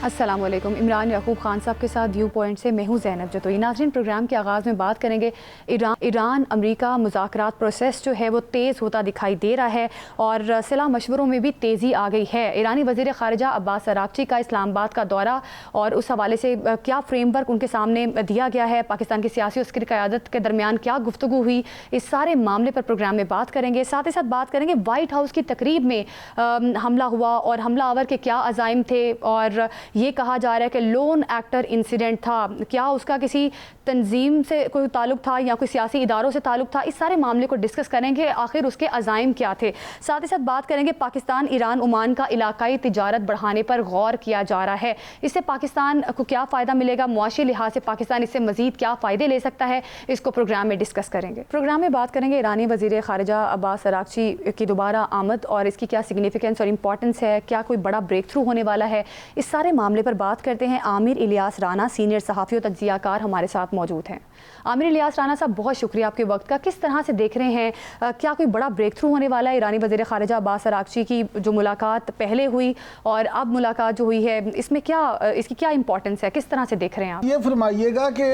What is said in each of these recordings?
अस्सलाम वालेकुम। इमरान याकूब खान साहब के साथ व्यू पॉइंट से मैं हूँ ज़ैनब जतोई। नाज़रीन, प्रोग्राम के आगाज़ में बात करेंगे ईरान अमरीका मुज़ाकरात प्रोसेस जो है वो तेज़ होता दिखाई दे रहा है और सलाह मशवरों में भी तेज़ी आ गई है। ईरानी वज़ीर ख़ारिजा अब्बास अराग़ची का इस्लामाबाद का दौरा और उस हवाले से क्या फ्रेमवर्क उनके सामने दिया गया है, पाकिस्तान की सियासी उसकी क़यादत के दरमियान क्या गुफ्तगू हुई, इस सारे मामले पर प्रोग्राम में बात करेंगे। साथ ही साथ बात करेंगे वाइट हाउस की तकरीब में हमला हुआ और हमलावर के क्या अज़ाइम थे और ये कहा जा रहा है कि लोन एक्टर इंसिडेंट था, क्या उसका किसी तंजीम से कोई ताल्लुक था या कोई सियासी इदारों से ताल्लुक था। इस सारे मामले को डिस्कस करेंगे, आखिर उसके अज़ाइम क्या थे। साथ ही साथ बात करेंगे पाकिस्तान ईरान ओमान का इलाकाई तिजारत बढ़ाने पर गौर किया जा रहा है, इससे पाकिस्तान को क्या फ़ायदा मिलेगा, मुआशी लिहाज से पाकिस्तान इससे मज़ीद क्या फ़ायदे ले सकता है, इसको प्रोग्राम में डिस्कस करेंगे। प्रोग्राम में बात करेंगे ईरानी वज़ीर ख़ारिजा अब्बास अराग़ची की दोबारा आमद और इसकी क्या सिग्निफिकेंस और इम्पॉर्टेंस है, क्या कोई बड़ा ब्रेक थ्रू होने वाला है, इस सारे मामले पर बात करते हैं। आमिर इलियास राना सीनियर सहाफ़ी और तज्ज़ियाकार हमारे साथ मौजूद हैं। आमिर इलियास राना साहब, बहुत शुक्रिया आपके वक्त का। किस तरह से देख रहे हैं, क्या कोई बड़ा ब्रेक थ्रू होने वाला है? ईरानी वज़ीर ख़ारिजा अब्बास अराग़ची की जो मुलाकात पहले हुई और अब मुलाकात जो हुई है, इसमें क्या इसकी क्या इंपॉर्टेंस है, किस तरह से देख रहे हैं आप? ये फरमाइएगा कि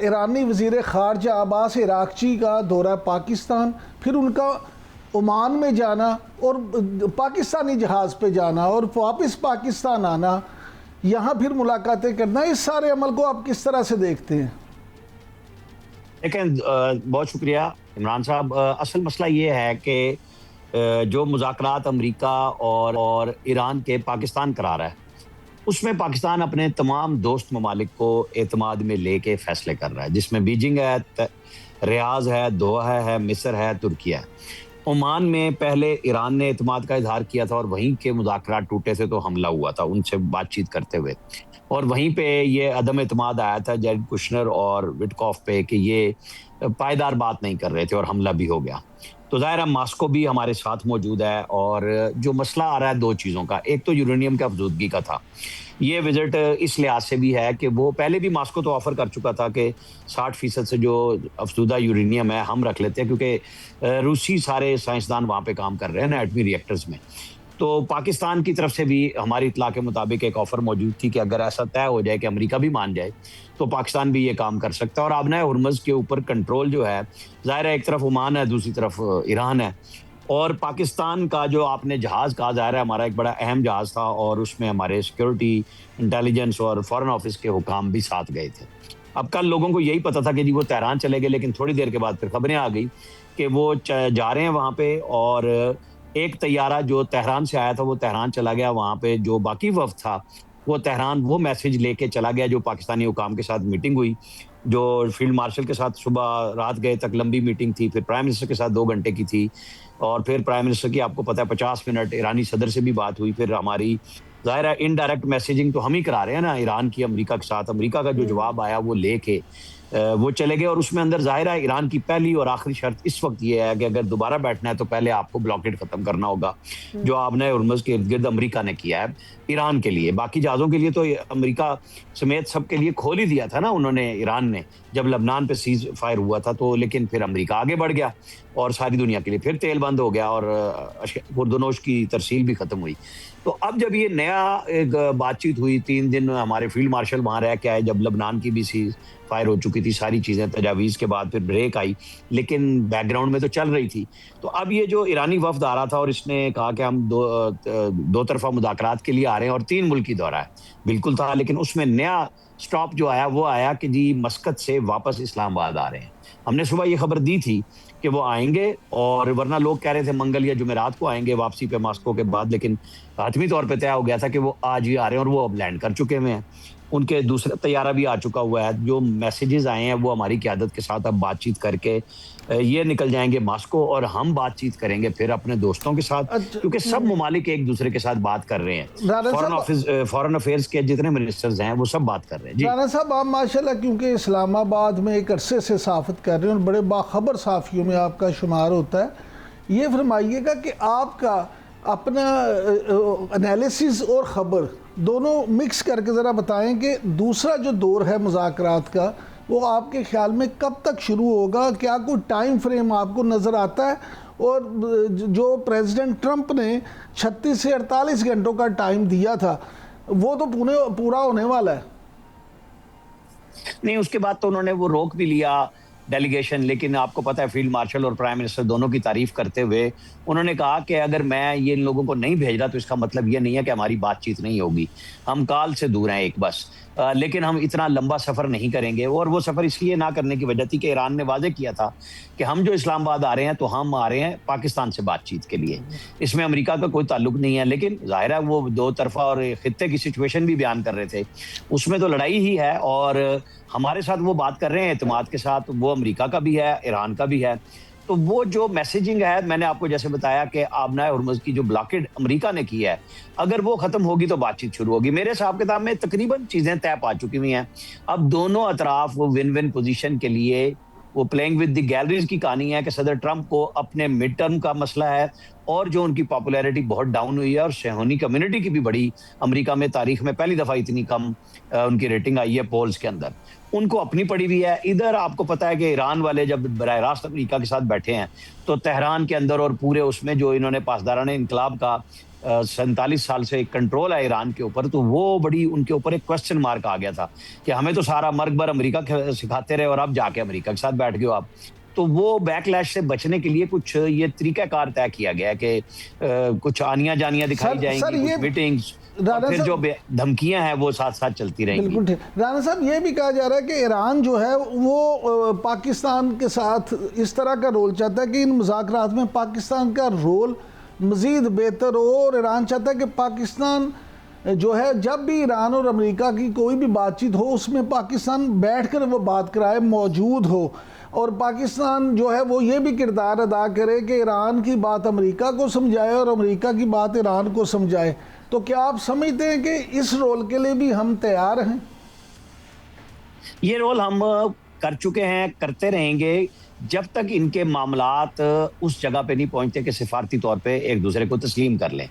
ईरानी वज़ीर ख़ारिजा अब्बास अराग़ची का दौरा पाकिस्तान, फिर उनका ओमान में जाना और पाकिस्तानी जहाज़ पे जाना और वापस पाकिस्तान आना, यहाँ फिर मुलाकातें करना, इस सारे अमल को आप किस तरह से देखते हैं? लेकिन बहुत शुक्रिया इमरान साहब। असल मसला ये है कि जो मुज़ाकरात अमरीका और ईरान के पाकिस्तान करा रहा है, उसमें पाकिस्तान अपने तमाम दोस्त ममालिक को एतमाद में लेके फ़ैसले कर रहा है, जिसमें बीजिंग है, रियाज़ है, दोहा है, मिस्र है, तुर्किया है। ओमान में पहले ईरान ने एतमाद का इजहार किया था और वहीं के मुज़ाकरात टूटे थे तो हमला हुआ था उनसे बातचीत करते हुए, और वहीं पे ये अदम एतमाद आया था जैरेड कुशनर और विटकॉफ पे कि ये पायदार बात नहीं कर रहे थे और हमला भी हो गया। तो ज़ाहिर है मास्को भी हमारे साथ मौजूद है और जो मसला आ रहा है दो चीज़ों का, एक तो यूरेनियम की अफजूदगी का था। ये विज़िट इस लिहाज से भी है कि वो पहले भी मास्को तो ऑफ़र कर चुका था कि 60% से जो अफजूदा यूरेनियम है हम रख लेते हैं, क्योंकि रूसी सारे साइंसदान वहाँ पे काम कर रहे हैं ना एटमी रिएक्टर्स में। तो पाकिस्तान की तरफ से भी हमारी इत्तला के मुताबिक एक ऑफ़र मौजूद थी कि अगर ऐसा तय हो जाए कि अमेरिका भी मान जाए तो पाकिस्तान भी ये काम कर सकता है। और आबना हुर्मुज़ के ऊपर कंट्रोल जो है, ज़ाहिर है एक तरफ ओमान है, दूसरी तरफ ईरान है, और पाकिस्तान का जो आपने जहाज़ कहा, ज़ाहिर है हमारा एक बड़ा अहम जहाज़ था और उसमें हमारे सिक्योरिटी, इंटेलिजेंस और फॉरेन ऑफिस के हुकाम भी साथ गए थे। अब कल लोगों को यही पता था कि जी वो तेहरान चले गए, लेकिन थोड़ी देर के बाद फिर खबरें आ गई कि वो जा रहे हैं वहाँ पे, और एक तैयारा जो तेहरान से आया था वो तेहरान चला गया। वहाँ पे जो बाकी वफ़द था वो तेहरान वो मैसेज लेके चला गया जो पाकिस्तानी हुकाम के साथ मीटिंग हुई, जो फील्ड मार्शल के साथ सुबह रात गए तक लंबी मीटिंग थी, फिर प्राइम मिनिस्टर के साथ 2 घंटे की थी, और फिर प्राइम मिनिस्टर की आपको पता है 50 मिनट ईरानी सदर से भी बात हुई। फिर हमारी ज़ाहिर है इनडायरेक्ट मैसेजिंग तो हम ही करा रहे हैं ना ईरान की अमेरिका के साथ, अमेरिका का जो जवाब आया वो लेके वो चले गए। और उसमें अंदर ज़ाहिर है ईरान की पहली और आखिरी शर्त इस वक्त ये है कि अगर दोबारा बैठना है तो पहले आपको ब्लॉकेड ख़त्म करना होगा, जो आपने हुर्मुज़ के इर्द गिर्द अमेरिका ने किया है ईरान के लिए। बाकी जहाज़ों के लिए तो अमेरिका समेत सब के लिए खोल ही दिया था ना उन्होंने, ईरान ने, जब लबनान पे सीज फायर हुआ था। तो लेकिन फिर अमेरिका आगे बढ़ गया और सारी दुनिया के लिए फिर तेल बंद हो गया और खुर्दनोश की तरसील भी ख़त्म हुई। तो अब जब ये नया एक बातचीत हुई, 3 दिन हमारे फील्ड मार्शल वहाँ रह के आए, जब लबनान की भी सीज फायर हो चुकी थी, सारी चीज़ें तजावीज़ के बाद फिर ब्रेक आई, लेकिन बैकग्राउंड में तो चल रही थी। तो अब ये जो ईरानी वफ़द आ रहा था और इसने कहा कि हम दो तरफ़ा मुज़ाकरात के लिए आ रहे हैं और 3 मुल्की दौरा है, बिल्कुल था, लेकिन उसमें नया स्टॉप जो आया वो आया कि जी मस्कत से वापस इस्लामाबाद आ रहे हैं। हमने सुबह ये खबर दी थी कि वो आएंगे, और वरना लोग कह रहे थे मंगल या जुमेरात को आएंगे वापसी पे मास्को के बाद, लेकिन हतमी तौर पे तय हो गया था कि वो आज ही आ रहे हैं और वो अब लैंड कर चुके हुए हैं। उनके दूसरा तैयारा भी आ चुका हुआ है। जो मैसेजेस आए हैं वो हमारी क़यादत के साथ अब बातचीत करके ये निकल जाएंगे मास्को, और हम बातचीत करेंगे फिर अपने दोस्तों के साथ, क्योंकि सब ममालिक एक दूसरे के साथ बात कर रहे हैं। फॉरेन अफेयर्स के जितने मिनिस्टर्स हैं वो सब बात कर रहे हैं। जी राना साहब, आप माशाल्लाह क्योंकि इस्लामाबाद में एक अरसे से सहाफ़त कर रहे हैं और बड़े बाखबर सहाफ़ियों में आपका शुमार होता है, ये फरमाइएगा कि आपका अपना एनालिसिस और ख़बर दोनों मिक्स करके ज़रा बताएं कि दूसरा जो दौर है मुज़ाकरात का वो आपके ख्याल में कब तक शुरू होगा? क्या कोई टाइम फ्रेम आपको नज़र आता है? और जो प्रेसिडेंट ट्रंप ने 36 से 48 घंटों का टाइम दिया था, वो तो पूरा होने वाला है। नहीं, उसके बाद तो उन्होंने वो रोक भी लिया डेलीगेशन, लेकिन आपको पता है फील्ड मार्शल और प्राइम मिनिस्टर दोनों की तारीफ करते हुए उन्होंने कहा कि अगर मैं ये इन लोगों को नहीं भेज रहा तो इसका मतलब ये नहीं है कि हमारी बातचीत नहीं होगी, हम काल से दूर हैं एक बस। लेकिन हम इतना लंबा सफर नहीं करेंगे, और वो सफर इसलिए ना करने की वजह थी कि ईरान ने वादे किया था कि हम जो इस्लामाबाद आ रहे हैं तो हम आ रहे हैं पाकिस्तान से बातचीत के लिए, इसमें अमेरिका का कोई ताल्लुक नहीं है। लेकिन जाहिर है वो दो तरफा और खित्ते की सिचुएशन भी बयान कर रहे थे, उसमें तो लड़ाई ही है, और हमारे साथ वो बात कर रहे हैं एतमाद के साथ, वो अमेरिका का भी है, ईरान का भी है। तो वो जो मैसेजिंग है, मैंने आपको जैसे बताया कि आबनाए हुर्मुज़ की जो ब्लॉकेड अमेरिका ने की है, अगर वो खत्म होगी तो बातचीत शुरू होगी। मेरे हिसाब किताब में तकरीबन चीजें तय पा चुकी हुई हैं। अब दोनों अतराफ वो विन विन पोजीशन के लिए वो प्लेइंग विद द गैलरीज की कहानी है कि सदर ट्रंप को अपने मिड टर्म का मसला है, और जो उनकी पॉपुलैरिटी बहुत डाउन हुई है, और शहूनी कम्युनिटी की भी बड़ी, अमेरिका में तारीख में पहली दफा इतनी कम उनकी रेटिंग आई है पोल्स के अंदर, उनको अपनी पड़ी हुई है। इधर आपको पता है कि ईरान वाले जब बराह रास्त अमेरिका के साथ बैठे हैं तो तेहरान के अंदर और पूरे उसमें जो इन्होंने पासदारान इनकलाब का 47 साल से कंट्रोल है ईरान के ऊपर, तो वो बड़ी उनके ऊपर एक क्वेश्चन मार्क आ गया था कि हमें तो सारा मर्ग भर अमेरिका सिखाते रहे और अब जाके अमेरिका के साथ बैठ गए आप। तो वो बैकलैश से बचने के लिए कुछ ये तरीकाकार तय किया गया है कि कुछ आनियां जानियां दिखाई जाएंगी, कुछ मीटिंग्स, और फिर जो धमकियां हैं वो साथ साथ चलती रहेंगी। बिल्कुल ठीक। राणा साहब, ये भी कहा जा रहा है कि ईरान जो है वो पाकिस्तान के साथ इस तरह का रोल चाहता है कि इन मुज़ाकरात में पाकिस्तान का रोल मज़ीद बेहतर हो, और ईरान चाहता है कि पाकिस्तान जो है जब भी ईरान और अमेरिका की कोई भी बातचीत हो उसमें पाकिस्तान बैठकर वो बात कराए, मौजूद हो, और पाकिस्तान जो है वो ये भी किरदार अदा करे कि ईरान की बात अमेरिका को समझाए और अमेरिका की बात ईरान को समझाए। तो क्या आप समझते हैं कि इस रोल के लिए भी हम तैयार हैं? ये रोल हम कर चुके हैं, करते रहेंगे जब तक इनके मामलात उस जगह पे नहीं पहुंचते कि सिफारती तौर पे एक दूसरे को तस्लीम कर लें,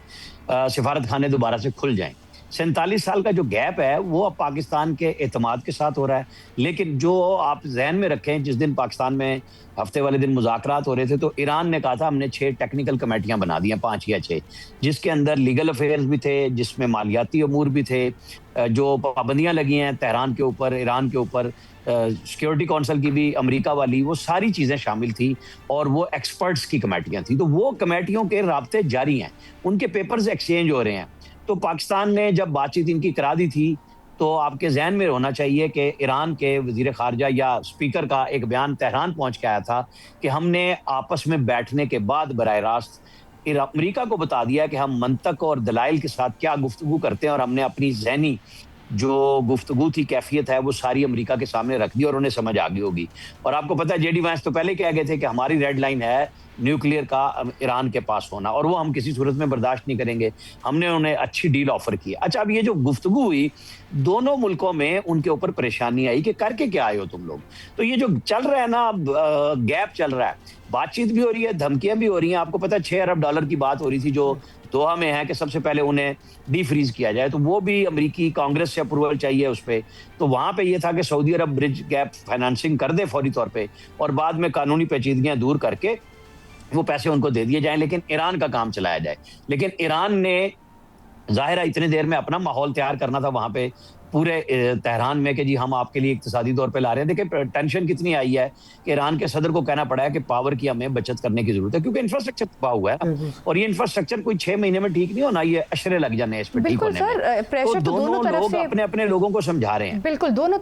सिफारत खाने दोबारा से खुल जाएं। 47 साल का जो गैप है वो अब पाकिस्तान के एतमाद के साथ हो रहा है। लेकिन जो आप जहन में रखें, जिस दिन पाकिस्तान में हफ्ते वाले दिन मुज़ाकरात हो रहे थे तो ईरान ने कहा था हमने 6 टेक्निकल कमेटियां बना दी हैं, 5 या 6, जिसके अंदर लीगल अफेयर्स भी थे, जिसमें मालियाती अमूर भी थे, जो पाबंदियां लगी हैं तेहरान के ऊपर, ईरान के ऊपर, सिक्योरिटी काउंसिल की भी अमेरिका वाली, वो सारी चीज़ें शामिल थी, और वो एक्सपर्ट्स की कमेटियां थी। तो वो कमेटियों के राब्ते जारी हैं, उनके पेपर्स एक्सचेंज हो रहे हैं। तो पाकिस्तान ने जब बातचीत इनकी करा दी थी तो आपके जहन में होना चाहिए कि ईरान के वजीर खारजा या स्पीकर का एक बयान तेहरान पहुंच के आया था कि हमने आपस में बैठने के बाद बराह रास्त अमेरिका को बता दिया कि हम मंतक और दलाइल के साथ क्या गुफ्तगू करते हैं, और हमने अपनी जहनी जो गुफ्तगू थी, कैफियत है, वो सारी अमेरिका के सामने रख दी और उन्हें समझ आ गई होगी। और आपको पता है जेडी वैंस तो पहले कह गए थे कि हमारी रेड लाइन है न्यूक्लियर का ईरान के पास होना, और वो हम किसी सूरत में बर्दाश्त नहीं करेंगे। हमने उन्हें अच्छी डील ऑफर की। अच्छा, अब ये जो गुफ्तगू हुई, दोनों मुल्कों में उनके ऊपर परेशानी आई कि करके क्या आए हो तुम लोग। तो ये जो चल रहा है ना, गैप चल रहा है, बातचीत भी हो रही है, धमकियां भी हो रही हैं। आपको पता है $6 अरब की बात हो रही थी जो दोहा में है कि सबसे पहले उन्हें डी फ्रीज किया जाए, तो वो भी अमेरिकी कांग्रेस से अप्रूवल चाहिए उस पर। तो वहां पे ये था कि सऊदी अरब ब्रिज गैप फाइनेंसिंग कर दे फौरी तौर पे, और बाद में कानूनी पेचीदगियां दूर करके वो पैसे उनको दे दिए जाएं, लेकिन ईरान का काम चलाया जाए। लेकिन ईरान ने जाहिर है इतनी देर में अपना माहौल तैयार करना था वहां पे पूरे तेहरान में कि जी हम आपके लिए इक्तिसादी तौर पे ला रहे हैं। देखिए टेंशन कितनी आई है कि ईरान के सदर को कहना पड़ा है कि पावर की हमें बचत करने की जरूरत है, क्योंकि इंफ्रास्ट्रक्चर तबाह हुआ है, और ये इंफ्रास्ट्रक्चर कोई 6 महीने में ठीक नहीं होना, ये अशरे लग जाने इस पे ठीक होने में। प्रेशर तो दोनों तरफ से अपने अपने लोगों को समझा रहे हैं। बिल्कुल, दोनों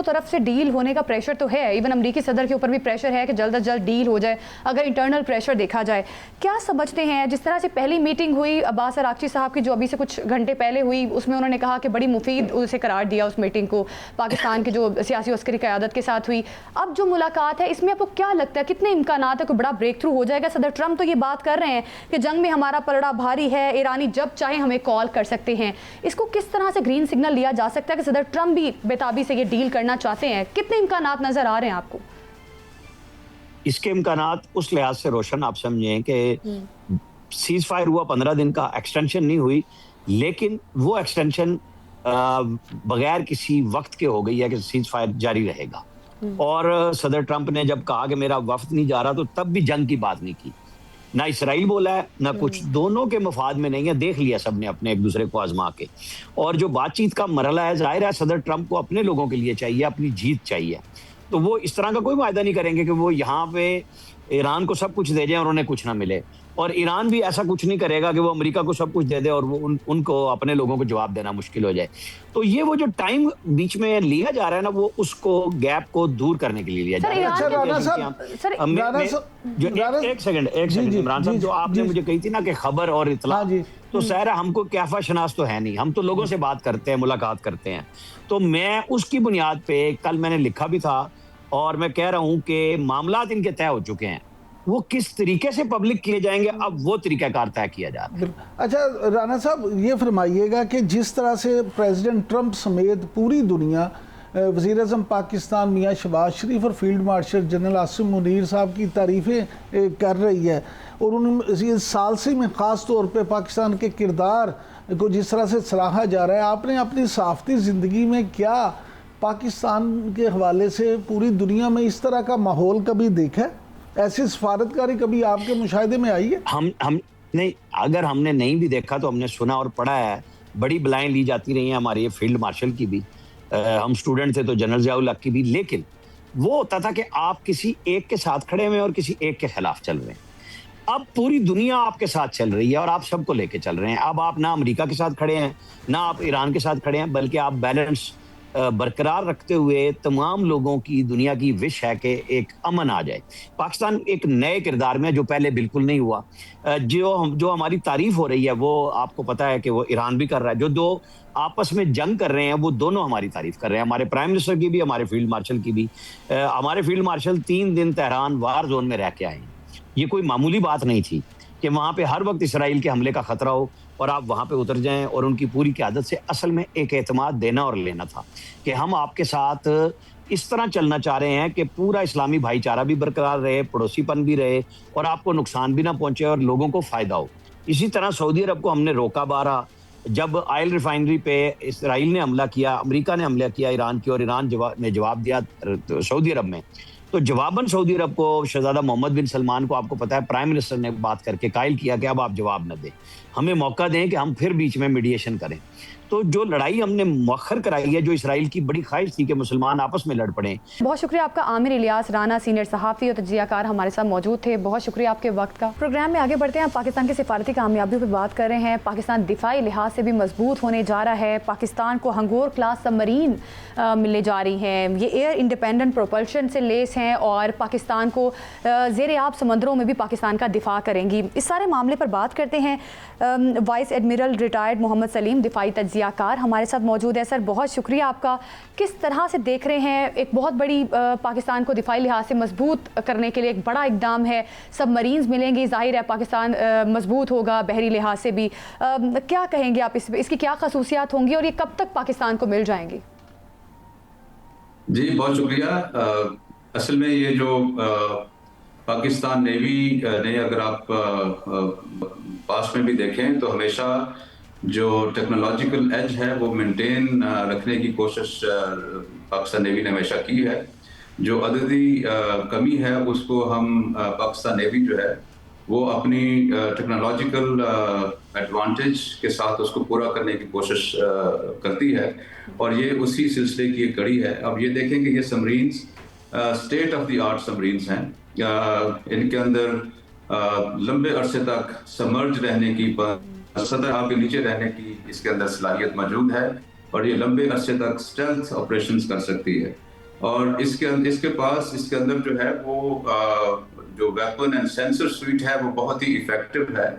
तरफ से डील होने का प्रेशर तो है। इवन अमेरिकी सदर के ऊपर भी प्रेशर है कि जल्द से जल्द डील हो जाए, अगर इंटरनल प्रेशर देखा जाए। क्या समझते हैं, जिस तरह से पहली मीटिंग हुई अब्बास अरागची साहब की, जो अभी से कुछ घंटे पहले हुई, उसमें उन्होंने कहा कि बड़ी मुफीद उसे करार दिया उस मीटिंग को, पाकिस्तान के जो सियासी अस्करी क़यादत के साथ हुई। अब जो मुलाकात है, इसमें आपको क्या लगता है, कितने इम्कानात है कोई बड़ा ब्रेक थ्रू हो जाएगा? सदर ट्रंप तो ये बात कर रहे हैं कि जंग में हमारा पलड़ा भारी है, ईरानी जब चाहे हमें कॉल कर सकते हैं। इसको किस तरह से ग्रीन सिग्नल लिया जा सकता है कि सदर ट्रंप भी बेताबी से ये डील करना चाहते हैं? कितने इम्कानात नजर आ रहे हैं आपको? इसके इम्कानात उस लिहाज से रोशन आप समझें कि सीज फायर हुआ, 15 दिन का एक्सटेंशन नहीं हुई, लेकिन वो एक्सटेंशन बगैर किसी वक्त के हो गई है कि सीज फायर जारी रहेगा। और सदर ट्रंप ने जब कहा कि मेरा वफ्द नहीं जा रहा, तो तब भी जंग की बात नहीं की। ना इसराइल बोला है ना कुछ, दोनों के मफाद में नहीं है। देख लिया सबने अपने एक दूसरे को आजमा के। और जो बातचीत का मरहला है, जाहिर है सदर ट्रंप को अपने लोगों के लिए चाहिए, अपनी जीत चाहिए। तो वो इस तरह का कोई वायदा नहीं करेंगे कि वो यहाँ पे ईरान को सब कुछ दे जाए और उन्हें कुछ ना मिले, और ईरान भी ऐसा कुछ नहीं करेगा कि वो अमेरिका को सब कुछ दे दे और वो उनको अपने लोगों को जवाब देना मुश्किल हो जाए। तो ये वो जो टाइम बीच में लिया जा रहा है ना, वो उसको गैप को दूर करने के लिए लिया जा रहा है। एक सेकंड इमरान साहब, जो आपने मुझे कही थी ना कि खबर और इतला, तो सर हमको कैफा शनास तो है नहीं, हम तो लोगों से बात करते हैं, मुलाकात करते हैं। तो मैं उसकी बुनियाद पे कल मैंने लिखा भी था और मैं कह रहा हूं कि मामलात इनके तय हो चुके हैं, वो किस तरीके से पब्लिक किए जाएंगे अब वो तरीकाकार तय किया जा रहा है। अच्छा राना साहब, ये फरमाइएगा कि जिस तरह से प्रेसिडेंट ट्रंप समेत पूरी दुनिया वज़ीर-ए-आज़म पाकिस्तान मियाँ शहबाज शरीफ और field marshal general Asim Munir साहब की तारीफ़ें कर रही है, और उन इस सालसी में ख़ास तौर पे पाकिस्तान के किरदार को जिस तरह से सराहा जा रहा है, आपने अपनी सहाफ़ती ज़िंदगी में क्या पाकिस्तान के हवाले से पूरी दुनिया में इस तरह का माहौल कभी देखा है? ऐसी सफारतकारी कभी आपके मुशाहिदे में आई है? हम नहीं, अगर हमने नहीं भी देखा तो हमने सुना और पढ़ा है। बड़ी बलाएं ली जाती रही हैं हमारे फील्ड मार्शल की भी, हम स्टूडेंट थे तो जनरल ज़ियाउल हक की भी, लेकिन वो होता था कि आप किसी एक के साथ खड़े हुए और किसी एक के खिलाफ चल रहे हैं। अब पूरी दुनिया आपके साथ चल रही है और आप सबको लेके चल रहे हैं। अब आप ना अमेरिका के साथ खड़े हैं, ना आप ईरान के साथ खड़े हैं, बल्कि आप बैलेंस बरकरार रखते हुए तमाम लोगों की, दुनिया की विश है कि एक अमन आ जाए। पाकिस्तान एक नए किरदार में, जो पहले बिल्कुल नहीं हुआ। जो हमारी तारीफ हो रही है वो आपको पता है कि वो ईरान भी कर रहा है। जो दो आपस में जंग कर रहे हैं वो दोनों हमारी तारीफ कर रहे हैं, हमारे प्राइम मिनिस्टर की भी, हमारे फील्ड मार्शल की भी। हमारे फील्ड मार्शल 3 दिन तेहरान वार जोन में रह के आए। ये कोई मामूली बात नहीं थी कि वहाँ पे हर वक्त इसराइल के हमले का खतरा हो और आप वहाँ पे उतर जाएं, और उनकी पूरी क़यादत से असल में एक एतमाद देना और लेना था कि हम आपके साथ इस तरह चलना चाह रहे हैं कि पूरा इस्लामी भाईचारा भी बरकरार रहे, पड़ोसीपन भी रहे, और आपको नुकसान भी ना पहुंचे और लोगों को फ़ायदा हो। इसी तरह सऊदी अरब को हमने रोका बारहा। जब ऑयल रिफाइनरी पे इसराइल ने हमला किया, अमेरिका ने हमला किया ईरान की, और ईरान ने जवाब दिया सऊदी अरब में, तो जवाबन सऊदी अरब को शहजादा मोहम्मद बिन सलमान को, आपको पता है, प्राइम मिनिस्टर ने बात करके कायल किया कि अब आप जवाब न दें, हमें मौका दें कि हम फिर बीच में मीडिएशन करें। तो जो लड़ाई हमने मौखर कराई है, जो इसराइल की बड़ी ख्वाहिश थी कि मुसलमान आपस में लड़ पड़े। बहुत शुक्रिया आपका आमिर इलियास राना, सीनियर सहाफ़ी और तज्ज़ियाकार हमारे साथ मौजूद थे। बहुत शुक्रिया आपके वक्त का। प्रोग्राम में आगे बढ़ते हैं। पाकिस्तान की सिफारती कामयाबियों पर बात कर रहे हैं। पाकिस्तान दिफाई लिहाज से भी मजबूत होने जा रहा है। पाकिस्तान को हंगोर क्लास सबमरीन मिलने जा रही हैं। ये एयर इंडिपेंडेंट प्रोपल्शन से लेस हैं और पाकिस्तान को ज़ेर आब समंदरों में भी पाकिस्तान का दिफा करेंगी। इस सारे मामले पर बात करते हैं। Vice admiral retired Mohammad Saleem, दिफाई तज्ज़ियाकार, हमारे साथ मौजूद है। सर, बहुत शुक्रिया आपका। किस तरह से देख रहे हैं, एक बहुत बड़ी पाकिस्तान को दिफाई लिहाज से मजबूत करने के लिए एक बड़ा इकदाम है, सबमरीन्स मिलेंगे, जाहिर है पाकिस्तान मजबूत होगा बहरी लिहाज से भी। क्या कहेंगे आप इसकी क्या खसूसियात होंगी और ये कब तक पाकिस्तान को मिल जाएंगी? जी बहुत शुक्रिया। असल में ये जो पाकिस्तान नेवी ने, अगर आप पास में भी देखें तो हमेशा जो टेक्नोलॉजिकल एज है वो मेंटेन रखने की कोशिश पाकिस्तान नेवी ने हमेशा की है। जो अददी कमी है उसको हम पाकिस्तान नेवी जो है वो अपनी टेक्नोलॉजिकल एडवांटेज के साथ उसको पूरा करने की कोशिश करती है, और ये उसी सिलसिले की एक कड़ी है। अब ये देखें कि ये submarines state of the art submarines हैं। इनके अंदर लंबे अरसे तक सबमर्ज रहने की, सतह आग के नीचे रहने की इसके अंदर सलाहियत मौजूद है, और ये लंबे अरसे तक स्टेल्थ ऑपरेशंस कर सकती है। और इसके पास इसके अंदर जो है वो जो वेपन एंड सेंसर स्वीट है वो बहुत ही इफेक्टिव है,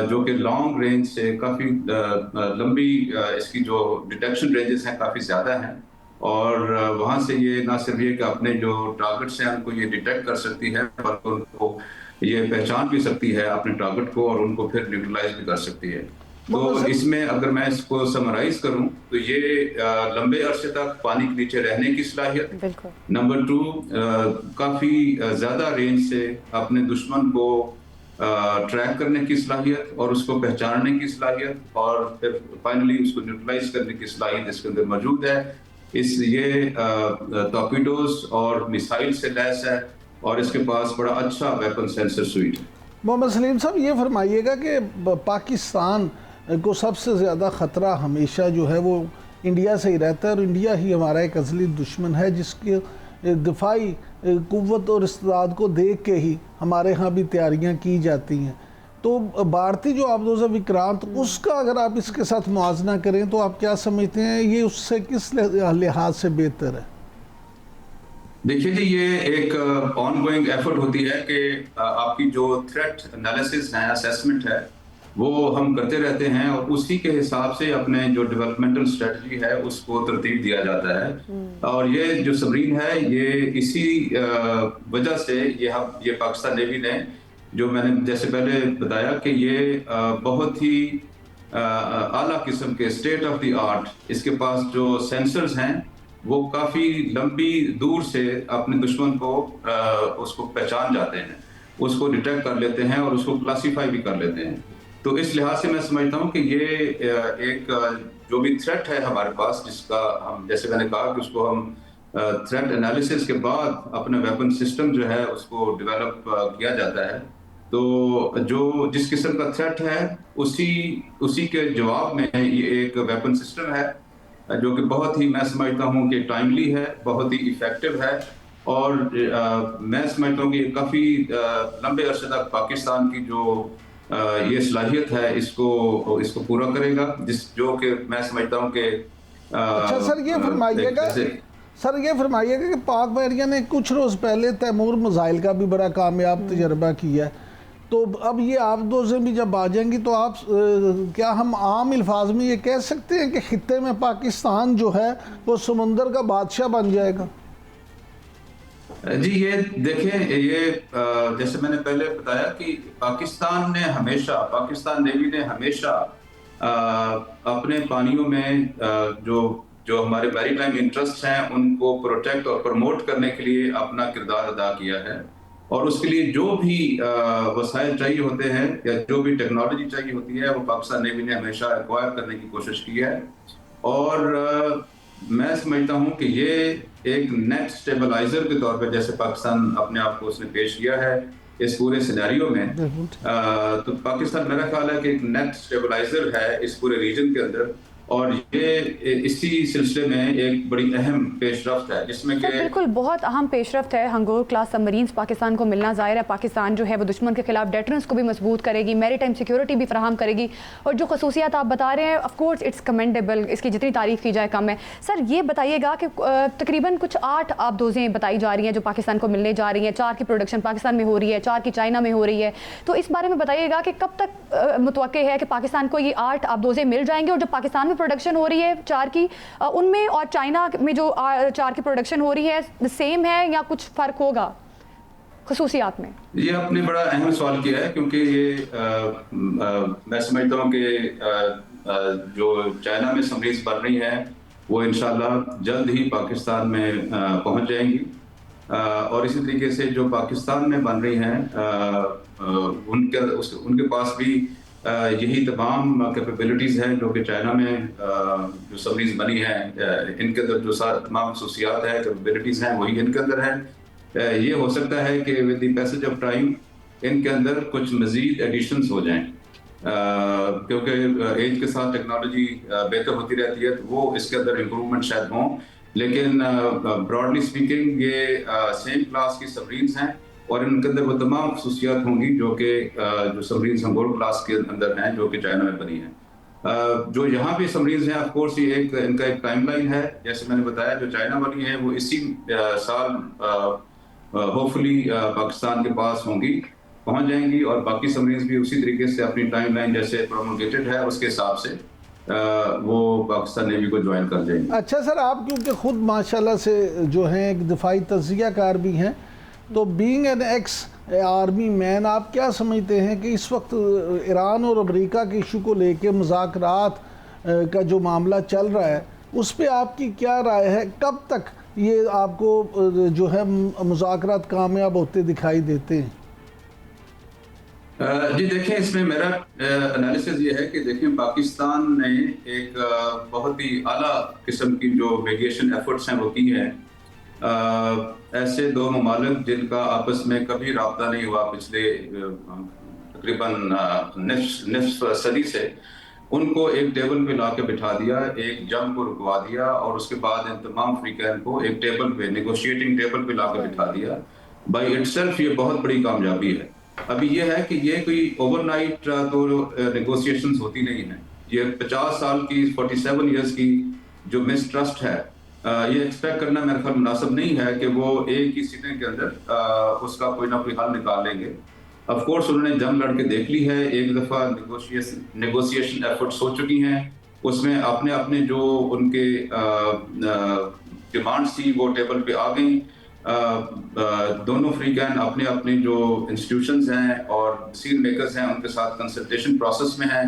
जो कि लॉन्ग रेंज से काफ़ी लंबी इसकी जो डिटेक्शन रेंजेस हैं काफ़ी ज़्यादा हैं, और वहाँ से ये ना सिर्फ ये कि अपने जो टारगेट्स हैं उनको ये डिटेक्ट कर सकती है, बल्कि उनको ये पहचान भी सकती है अपने टारगेट को, और उनको फिर न्यूट्रलाइज भी कर सकती है। तो इसमें अगर मैं इसको समराइज करूं तो ये लंबे अरसे तक पानी के नीचे रहने की सलाहियत, नंबर 2 काफ़ी ज़्यादा रेंज से अपने दुश्मन को ट्रैक करने की सलाहियत और उसको पहचानने की सलाहियत, और फिर फाइनली उसको न्यूट्रलाइज करने की सलाहियत इसके अंदर मौजूद है। ये टॉर्पीडोज और मिसाइल से लैस है, और इसके पास बड़ा अच्छा वेपन सेंसर स्वीट है। मोहम्मद सलीम साहब, ये फरमाइएगा कि पाकिस्तान को सबसे ज़्यादा ख़तरा हमेशा जो है वो इंडिया से ही रहता है, और इंडिया ही हमारा एक असली दुश्मन है, जिसके दिफाई कुव्वत और इस्तेदाद को देख के ही हमारे यहाँ भी तैयारियाँ की जाती हैं। तो भारतीय जो आबदोज़ा विक्रांत, उसका अगर आप इसके साथ मुआजना करें तो आप क्या समझते हैं, ये उससे किस लिहाज से बेहतर है? देखिए जी, ये एक ऑनगोइंग एफर्ट होती है कि आपकी जो थ्रेट एनालिसिस है, असेसमेंट है, वो हम करते रहते हैं और उसी के हिसाब से अपने जो डेवलपमेंटल स्ट्रेटजी है उसको तरतीब दिया जाता है। और ये जो सबरीन है, ये इसी वजह से ये पाकिस्तान नेवी ने, जो मैंने जैसे पहले बताया कि ये बहुत ही आला किस्म के स्टेट ऑफ द आर्ट, इसके पास जो सेंसर्स हैं वो काफी लंबी दूर से अपने दुश्मन को उसको पहचान जाते हैं, उसको डिटेक्ट कर लेते हैं और उसको क्लासीफाई भी कर लेते हैं। तो इस लिहाज से मैं समझता हूँ कि ये एक जो भी थ्रेट है हमारे पास, जिसका हम, जैसे मैंने कहा कि उसको हम थ्रेट एनालिसिस के बाद अपना वेपन सिस्टम जो है उसको डेवलप किया जाता है। तो जो जिस किस्म का थ्रेट है उसी के जवाब में ये एक वेपन सिस्टम है जो कि बहुत ही, मैं समझता हूँ कि टाइमली है, बहुत ही इफेक्टिव है, और मैं समझता हूँ कि काफ़ी लंबे अरसे तक पाकिस्तान की जो ये सलाहियत है इसको पूरा करेगा, जो कि मैं समझता हूँ कि अच्छा सर, ये फरमाइएगा कि पाक बहरिया ने कुछ रोज़ पहले तैमूर मिसाइल का भी बड़ा कामयाब तजर्बा किया है। तो अब ये आबदोज़ें भी जब आ जाएंगी तो आप क्या हम आम अल्फाज में ये कह सकते हैं कि खित्ते में पाकिस्तान जो है वो समुंदर का बादशाह बन जाएगा? जी, ये देखें, ये जैसे मैंने पहले बताया कि पाकिस्तान नेवी ने हमेशा अपने पानियों में जो हमारे मैरीटाइम इंटरेस्ट हैं उनको प्रोटेक्ट और प्रमोट करने के लिए अपना किरदार अदा किया है, और उसके लिए जो भी वसाइल चाहिए होते हैं या जो भी टेक्नोलॉजी चाहिए होती है वो पाकिस्तान नेवी ने हमेशा एक्वायर करने की कोशिश की है। और मैं समझता हूं कि ये एक नेट स्टेबलाइजर के तौर पर, जैसे पाकिस्तान अपने आप को उसने पेश किया है इस पूरे सिनेरियो में, तो पाकिस्तान, मेरा ख्याल है कि एक नेट स्टेबलाइजर है इस पूरे रीजन के अंदर, और ये इसी सिलसिले में एक बड़ी अहम पेशरफ्त है जिसमें कि बिल्कुल बहुत अहम पेशरफ्त है। हंगोर क्लास सबमरीन्स पाकिस्तान को मिलना, ज़ाहिर है पाकिस्तान जो है वो दुश्मन के खिलाफ डेटरेंस को भी मजबूत करेगी, मैरीटाइम सिक्योरिटी भी फराहम करेगी, और जो खसूसियात आप बता रहे हैं ऑफ कोर्स इट्स कमेंडेबल, इसकी जितनी तारीफ़ की जाए कम है। सर ये बताइएगा कि तकरीबन कुछ 8 आबदोज़ें बताई जा रही हैं जो पाकिस्तान को मिलने जा रही हैं, 4 की प्रोडक्शन पाकिस्तान में हो रही है, 4 की चाइना में हो रही है। तो इस बारे में बताइएगा कि कब तक मुतवक्के है कि पाकिस्तान को ये 8 आबदोज़ें मिल जाएंगे, और जो पाकिस्तान में प्रोडक्शन हो रही है 4 की, उनमें और चाइना में जो 4 की प्रोडक्शन हो रही है सेम है या कुछ फर्क होगा खसूसियात में? ये आपने बड़ा अहम सवाल किया है, क्योंकि ये मैं समझता हूँ कि जो चाइना में सबमरीन्स बन रही हैं वो इंशाल्लाह जल्द ही पाकिस्तान में पहुंच जाएंगी, और इसी तरीके से जो पाकिस्तान में बन रही हैं उनके पास भी यही तमाम कैपेबिलिटीज़ हैं जो कि चाइना में जो सबमरीन्स बनी हैं, इनके अंदर जो तमाम खसूसियात हैं, कैपेबिलिटीज़ हैं, वही इनके अंदर हैं। ये हो सकता है कि with the passage of time इनके अंदर कुछ मज़ीद एडिशंस हो जाएं, क्योंकि एज के साथ टेक्नोलॉजी बेहतर होती रहती है, तो वो इसके अंदर इम्प्रूवमेंट शायद हों, लेकिन ब्रॉडली स्पीकिंग ये सेम क्लास की सबमरीन्स हैं, और इनके अंदर वो तमाम खसूसियात होंगी जो कि जो सबमरीन्स हंगोर क्लास के अंदर हैं जो कि चाइना में बनी हैं। जो यहाँ भी सबमरीन्स हैं, ऑफ कोर्स ये इनका एक टाइमलाइन है, जैसे मैंने बताया, जो चाइना वाली है वो इसी साल होपफुली पाकिस्तान के पास होंगी, पहुंच जाएंगी, और बाकी सबमरीन्स भी उसी तरीके से अपनी टाइमलाइन जैसे प्रोमोगेटेड है उसके हिसाब से वो पाकिस्तान नेवी को ज्वाइन कर जाएंगे। अच्छा सर, आप क्योंकि खुद माशाल्लाह से जो हैं एक दिफाई तज्ज़ियाकार भी हैं, तो being an ex army man, आप क्या समझते हैं कि इस वक्त ईरान और अमेरिका के इशू को लेके मुज़ाकरात का जो मामला चल रहा है उस पे आपकी क्या राय है? कब तक ये आपको जो है मुज़ाकरात कामयाब होते दिखाई देते हैं? जी देखिए, इसमें मेरा एनालिसिस ये है कि देखिए, पाकिस्तान ने एक बहुत ही आला किस्म की जो मीडिएशन एफर्ट्स हैं वो की हैं। ऐसे दो ममालिक जिनका आपस में कभी राब्ता नहीं हुआ पिछले तकरीबन निस्फ सदी से, उनको एक टेबल पे ला के बिठा दिया, एक जंग को रुकवा दिया और उसके बाद इन तमाम अफ्रीकन को एक टेबल पे, नेगोशिएटिंग टेबल पे ला के बिठा दिया। बाई इटसेल्फ ये बहुत बड़ी कामयाबी है। अभी ये है कि ये कोई ओवरनाइट तो नेगोशिएशंस होती नहीं है। ये 50 साल की, 47 इयर्स की जो मिसट्रस्ट है, ये एक्सपेक्ट करना मेरे ख्याल मुनासिब नहीं है कि वो एक ही सीने के अंदर उसका कोई ना कोई हल निकाल लेंगे। ऑफ कोर्स उन्होंने जंग लड़के देख ली है, एक दफा नेगोशिएशन एफर्ट्स हो चुकी हैं, उसमें अपने अपने जो उनके डिमांड्स थी वो टेबल पे आ गई। दोनों अफ्रीकन अपने अपने जो इंस्टीट्यूशंस हैं और डिसीजन मेकर्स हैं उनके साथ कंसल्टेशन प्रोसेस में हैं।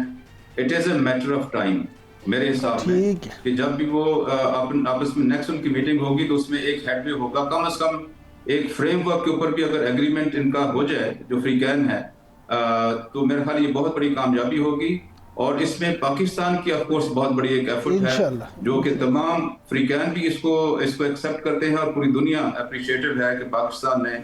It is a matter of time मेरे हिसाब में कि जब भी वो आपस में नेक्स्ट उनकी मीटिंग होगी तो उसमें एक हेडवे होगा, कम से कम एक फ्रेमवर्क के ऊपर भी अगर एग्रीमेंट इनका हो जाए जो अफ्रीकन है, तो मेरे ख्याल ये बहुत बड़ी कामयाबी होगी। और इसमें पाकिस्तान की ऑफ कोर्स बहुत बड़ी एक एफर्ट है जो कि तमाम अफ्रीकन भी इसको एक्सेप्ट करते हैं और पूरी दुनिया अप्रिशिएटिव है कि पाकिस्तान ने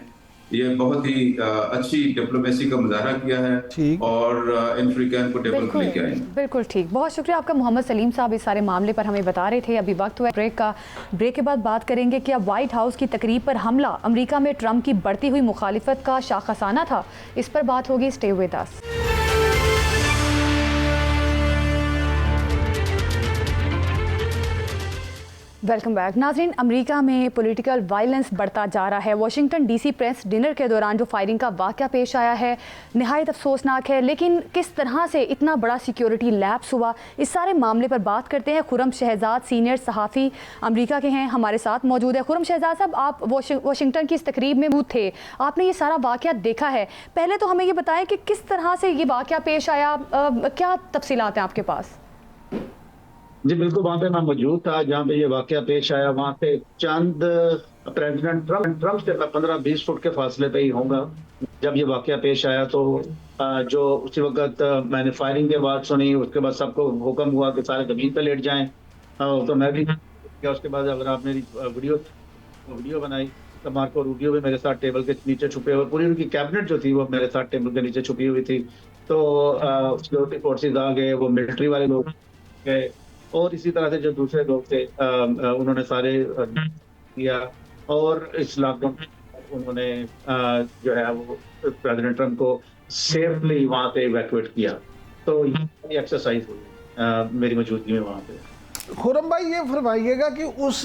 ये बहुत ही अच्छी डिप्लोमेसी का मुजाहरा किया है और इन अफ्रीकन को टेबल पर लेके आए। बिल्कुल ठीक, बहुत शुक्रिया आपका मोहम्मद सलीम साहब, इस सारे मामले पर हमें बता रहे थे। अभी वक्त हुआ ब्रेक का, ब्रेक के बाद बात करेंगे कि अब व्हाइट हाउस की तकरीब पर हमला अमेरिका में ट्रंप की बढ़ती हुई मुखालिफत का शाखसाना था। इस पर बात होगी, stay with us. Welcome back नाज़रीन। अमेरिका में पॉलिटिकल वायलेंस बढ़ता जा रहा है। वाशिंगटन डीसी प्रेस डिनर के दौरान जो फायरिंग का वाक़या पेश आया है नहायत अफसोसनाक है, लेकिन किस तरह से इतना बड़ा सिक्योरिटी लैप्स हुआ, इस सारे मामले पर बात करते हैं। खुरम शहजाद सीनियर सहाफ़ी अमेरिका के हैं, हमारे साथ मौजूद है। खुरम शहजाद साहब, आप वाशिंगटन की इस तकरीब में मौजूद थे, आपने ये सारा वाक़या देखा है। पहले तो हमें ये बताएं कि किस तरह से ये वाक़या पेश आया, क्या तफसीलात हैं आपके पास? जी बिल्कुल, वहाँ पे मैं मौजूद था जहाँ पे ये वाकया पेश आया। वहाँ पे चंद प्रेसिडेंट ट्रंप से 15-20 फुट के फासले पे ही होगा जब ये वाकया पेश आया। तो जो उसी वक्त मैंने फायरिंग के बाद सुनी, उसके बाद सबको हुक्म हुआ कि सारे जमीन पे लेट जाएं। तो मैं भी उसके बाद अगर आप मेरी वीडियो बनाई तो मार्को रूबियो भी मेरे साथ टेबल के नीचे छुपे हुए, पूरी उनकी कैबिनेट जो थी वो मेरे साथ टेबल के नीचे छुपी हुई थी। तो सिक्योरिटी फोर्सेज आ गए, वो मिलिट्री वाले लोग गए और इसी तरह से जो दूसरे लोग थे उन्होंने सारे किया। और इस लॉकडाउन उन्होंने जो है वो प्रेसिडेंट ट्रंप को सेफली वहाँ पे इवैक्यूएट किया। तो ये एक्सरसाइज हुई मेरी मौजूदगी में वहाँ पे। खुरम भाई, ये फरमाइएगा कि उस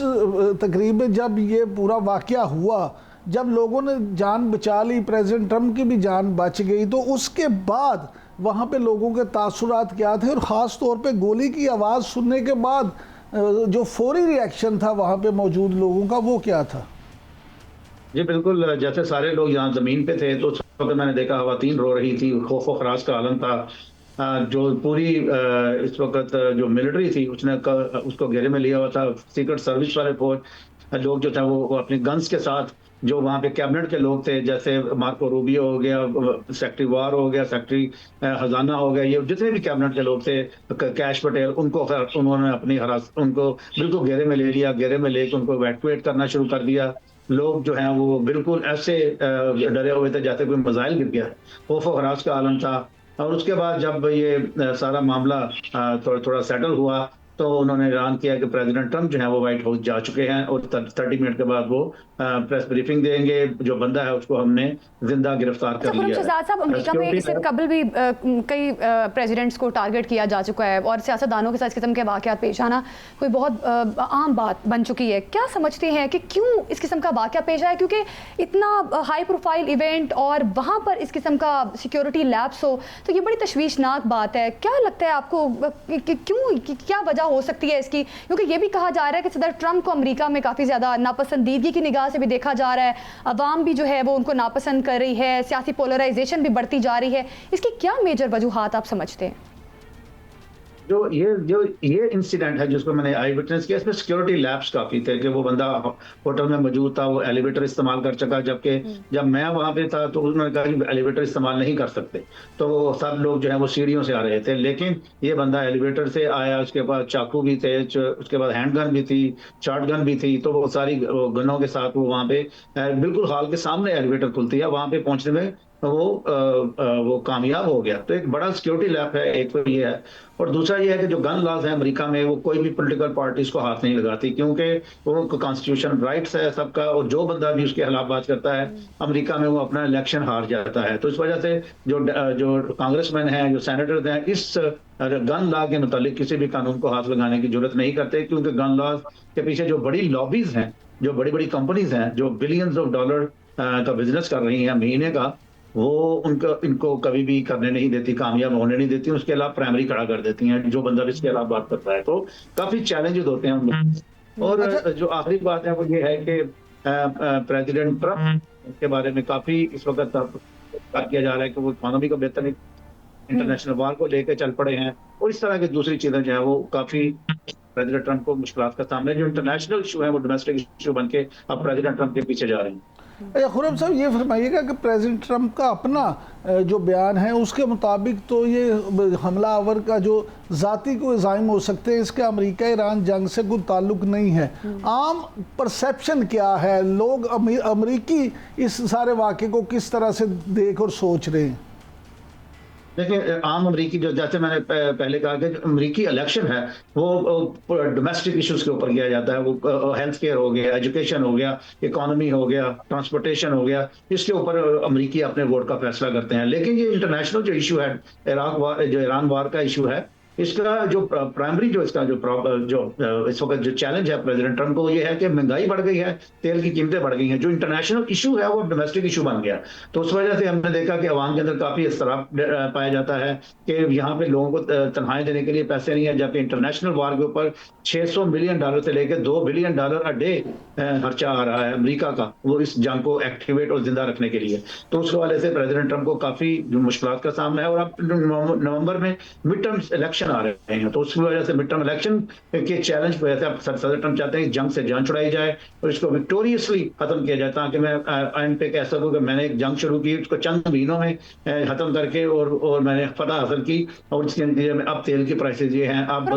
तकरीब में जब ये पूरा वाकया हुआ, जब लोगों ने जान बचा ली, प्रेसिडेंट ट्रंप की भी जान बच गई, तो उसके बाद वहाँ पे लोगों के तासुरात क्या थे और ख़ास तौर पे गोली की आवाज़ सुनने के बाद जो फौरी रिएक्शन था वहाँ पे मौजूद लोगों का, वो क्या था? जी बिल्कुल, जैसे सारे लोग यहाँ ज़मीन पे थे तो उस वक्त मैंने देखा खवातीन रो रही थी, खौफ व खराश का आलम था। जो पूरी इस वक्त जो मिलिट्री थी उसको घेरे में लिया हुआ था। सीक्रेट सर्विस वाले फौज लोग जो थे वो अपने गन्स के साथ, जो वहाँ पे कैबिनेट के लोग थे जैसे मार्को रूबियो हो गया, सेक्रेटरी वार हो गया, सेक्रेटरी खजाना हो गया, ये जितने भी कैबिनेट के लोग थे, कैश पटेल, उन्होंने उनको बिल्कुल घेरे में ले लिया। घेरे में लेकर उनको इवैक्यूएट करना शुरू कर दिया। लोग जो हैं वो बिल्कुल ऐसे डरे हुए थे जैसे कोई मिसाइल गिर गया, खौफ व खराश का आलम था। और उसके बाद जब ये सारा मामला थोड़ा सेटल हुआ तो उन्होंने ऐलान किया कि प्रेसिडेंट ट्रंप जो है वो व्हाइट हाउस जा चुके हैं और 30 मिनट के बाद वो प्रेस ब्रीफिंग देंगे। जो बंदा है उसको हमने जिंदा गिरफ्तार कर लिया है। साहब, अमेरिका में इससे कबल भी कई प्रेसिडेंट्स को टारगेट किया जा चुका है और सियासतदानों के साथ इस किस्म के वाकयात पेश आना कोई बहुत आम बात बन चुकी है। क्या समझते हैं कि क्यों इस किस्म का वाकया पेश आया? क्योंकि इतना हाई प्रोफाइल इवेंट और वहाँ पर इस किस्म का सिक्योरिटी लैप्स हो तो ये बड़ी तशवीशनाक बात है। क्या लगता है आपको क्यों, क्या वजह हो सकती है इसकी? क्योंकि ये भी कहा जा रहा है कि सदर ट्रंप को अमेरिका में काफ़ी ज़्यादा नापसंदीदगी की निगाह से भी देखा जा रहा है, अवाम भी जो है वो उनको नापसंद कर रही है, सियासी पोलराइजेशन भी बढ़ती जा रही है। इसकी क्या मेजर वजूहात आप समझते हैं? जो ये इंसिडेंट है जिसको मैंने आई विटनेस किया, इसमें सिक्योरिटी लैप्स काफी थे कि वो बंदा होटल में मौजूद था, वो एलिवेटर इस्तेमाल कर सका, जबकि जब मैं वहां पे था तो उन्होंने कहा कि एलिवेटर इस्तेमाल नहीं कर सकते। तो सब लोग जो है वो सीढ़ियों से आ रहे थे, लेकिन ये बंदा एलिवेटर से आया, उसके बाद चाकू भी थे, उसके बाद हैंड गन भी थी, शॉर्ट गन भी थी। तो वो सारी गनों के साथ वो वहाँ पे बिल्कुल हॉल के सामने एलिवेटर खुलती है, वहाँ पे पहुंचने में वो कामयाब हो गया। तो एक बड़ा सिक्योरिटी लैप है, एक तो ये है। और दूसरा ये है कि जो गन लॉज है अमेरिका में, वो कोई भी पॉलिटिकल पार्टीज को हाथ नहीं लगाती, क्योंकि वो कॉन्स्टिट्यूशन राइट्स है सबका, और जो बंदा भी उसके खिलाफ बात करता है अमेरिका में वो अपना इलेक्शन हार जाता है। तो इस वजह से जो कांग्रेसमैन हैं, जो सेनेटर्स हैं, इस गन लॉ के मुतालिक किसी भी कानून को हाथ लगाने की जरूरत नहीं करते, क्योंकि गन लॉ के पीछे जो बड़ी लॉबीज हैं, जो बड़ी बड़ी कंपनीज हैं, जो बिलियंस ऑफ डॉलर का बिजनेस कर रही हैं महीने का, वो इनको कभी भी करने नहीं देती, कामयाब होने नहीं देती, उसके अलावा प्राइमरी खड़ा कर देती हैं जो बंदा भी इसके अलावा बात करता है। तो काफी चैलेंजेस होते हैं उन लोगों। और जो आखिरी बात है वो ये है कि प्रेसिडेंट ट्रंप के बारे में काफी इस वक्त बात किया जा रहा है कि वो इकोनॉमी को बेहतर, इंटरनेशनल वार को लेकर चल पड़े हैं, और इस तरह की दूसरी चीजें जो है वो काफी प्रेसिडेंट ट्रंप को मुश्किल का सामने, जो इंटरनेशनल इशू है वो डोमेस्टिक इशू बन के अब प्रेसिडेंट ट्रंप के पीछे जा रहे हैं। अच्छा खुरम साहब, ये फरमाइएगा कि प्रेसिडेंट ट्रंप का अपना जो बयान है उसके मुताबिक तो ये हमला आवर का जो ज़ाती को इल्ज़ाम हो सकते हैं, इसका अमेरिका ईरान जंग से कोई ताल्लुक नहीं है। आम परसेप्शन क्या है, लोग अमेरिकी इस सारे वाक़े को किस तरह से देख और सोच रहे हैं? देखिए, आम अमरीकी, जो जैसे मैंने पहले कहा कि अमरीकी इलेक्शन है वो डोमेस्टिक इश्यूज के ऊपर किया जाता है। वो हेल्थ केयर हो गया, एजुकेशन हो गया, इकोनॉमी हो गया, ट्रांसपोर्टेशन हो गया, इसके ऊपर अमरीकी अपने वोट का फैसला करते हैं। लेकिन ये इंटरनेशनल जो इशू है, ईरान वार का इशू है, इसका जो प्राइमरी जो इसका जो इस वक्त जो चैलेंज है प्रेसिडेंट ट्रंप को, ये है कि महंगाई बढ़ गई है, तेल की कीमतें बढ़ गई हैं। जो इंटरनेशनल इशू है वो डोमेस्टिक इशू बन गया। तो उस वजह से हमने देखा कि अवाम के अंदर काफी इसतराब पाया जाता है कि यहाँ पे लोगों को तनख्वाहें देने के लिए पैसे नहीं है, जबकि इंटरनेशनल वार के ऊपर $600 मिलियन से लेकर $2 बिलियन अ डे खर्चा आ रहा है अमरीका का, वो इस जंग को एक्टिवेट और जिंदा रखने के लिए। तो उस हवाले से प्रेसिडेंट ट्रंप को काफी मुश्किल का सामना है। और अब नवंबर में मिड टर्म इलेक्शन आ रहे हैं, तो उसकी वजह से मिड टर्म इलेक्शन के चैलेंज की वजह से अब सदर ट्रंप चाहते हैं जंग से जान छुड़ाई जाए और इसको विक्टोरियसली खत्म किया जाए, ताकि मैं एंड पे कह सकूं कि मैंने एक जंग शुरू की, उसको चंद महीनों में खत्म करके और मैंने फतह हासिल की। और इसके नतीजे में अब तेल की प्राइसेस ये हैं। अब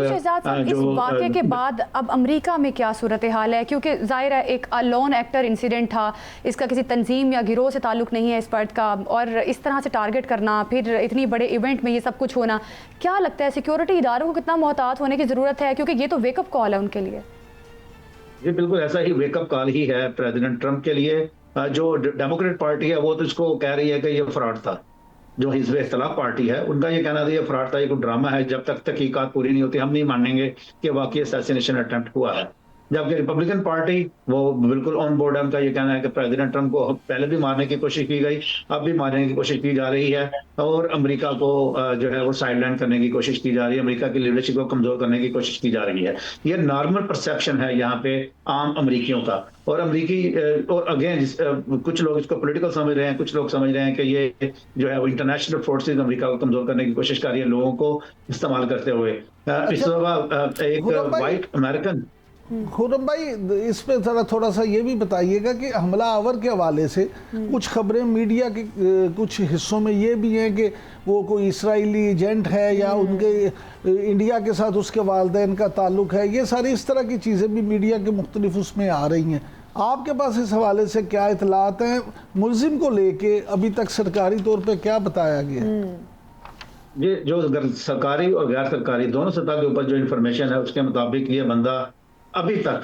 जो वाक़े के बाद अब अमेरिका में क्या सूरत हाल है, क्योंकि जाहिर है एक लोन एक्टर इंसिडेंट था, इसका किसी तंजीम या गिरोह से ताल्लुक नहीं है इस पर्द का, और इस तरह से टारगेट करना, फिर इतनी बड़े इवेंट में ये सब कुछ होना, क्या लगता है सिक्योरिटी इदारों को कितना मोहतात होने की ज़रूरत है, क्योंकि ये तो वेकअप कॉल है उनके लिए? जी बिल्कुल, ऐसा ही वेकअप कॉल ही है प्रेसिडेंट ट्रंप के लिए। जो डेमोक्रेट पार्टी है वो तो इसको कह रही है कि ये फ्रॉड था। जो हिज़्ब इख्तिलाफ पार्टी है उनका ये कहना था ये फ्रॉड था, ये कोई ड्रामा है, जब तक तहकीकात पूरी नहीं होती हम नहीं मानेंगे कि वाकई असैसिनेशन अटेम्प्ट हुआ है। जबकि रिपब्लिकन पार्टी वो बिल्कुल ऑन बोर्ड है, उनका ये कहना है कि प्रेसिडेंट ट्रंप को पहले भी मारने की कोशिश की गई, अब भी मारने की कोशिश की जा रही है, और अमेरिका को जो है वो साइडलाइन करने की कोशिश की जा रही है, अमेरिका की लीडरशिप को कमजोर करने की कोशिश की जा रही है। ये नॉर्मल परसेप्शन है यहाँ पे आम अमरीकियों का। और अमरीकी और अगेन कुछ लोग इसको पॉलिटिकल समझ रहे हैं, कुछ लोग समझ रहे हैं कि ये जो है वो इंटरनेशनल फोर्सेस अमेरिका को कमजोर करने की कोशिश कर रही है, लोगों को इस्तेमाल करते हुए। इस तरह एक वाइट अमेरिकन। खुरम भाई, इस पे थोड़ा सा ये भी बताइएगा कि हमला आवर के हवाले से कुछ खबरें मीडिया के कुछ हिस्सों में ये भी हैं कि वो कोई इसराइली एजेंट है या उनके इंडिया के साथ उसके वालिदैन का ताल्लुक है, ये सारी इस तरह की चीज़ें भी मीडिया के मुख्तलिफ उसमें आ रही हैं। आपके पास इस हवाले से क्या इतलात हैं? मुलजिम को लेके अभी तक सरकारी तौर पर क्या बताया गया? ये जो सरकारी और गैर सरकारी दोनों सतह के ऊपर जो इन्फॉर्मेशन है उसके मुताबिक ये बंदा अभी तक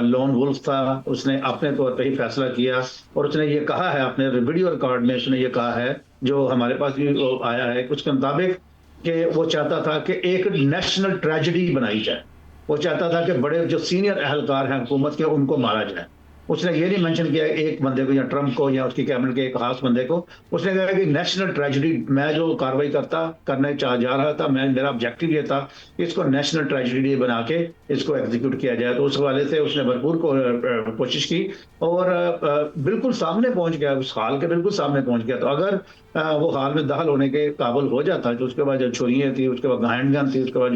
लोन वुल्फ था। उसने अपने तौर पे ही फैसला किया और उसने ये कहा है, अपने वीडियो रिकॉर्ड में उसने ये कहा है, जो हमारे पास भी आया है, उसके मुताबिक कि वो चाहता था कि एक नेशनल ट्रेजेडी बनाई जाए। वो चाहता था कि बड़े जो सीनियर अहलकार हैं हुकूमत के उनको मारा जाए। उसने ये नहीं मेंशन किया एक बंदे को या ट्रंप को या उसकी कैबिनेट के एक खास बंदे को। उसने कहा कि नेशनल ट्रेजेडी मैं जो कार्रवाई करने जा रहा था, मेरा ऑब्जेक्टिव ये था कि इसको नेशनल ट्रेजेडी बना के इसको एग्जीक्यूट किया जाए। तो उस हवाले से उसने भरपूर कोशिश की और बिल्कुल सामने पहुंच गया, उस हाल के बिल्कुल सामने पहुंच गया। तो अगर वो हाल में दाखिल होने के काबिल हो जाता, तो उसके बाद जो छुरियाँ थी, उसके बाद हैंडगन थी, उसके बाद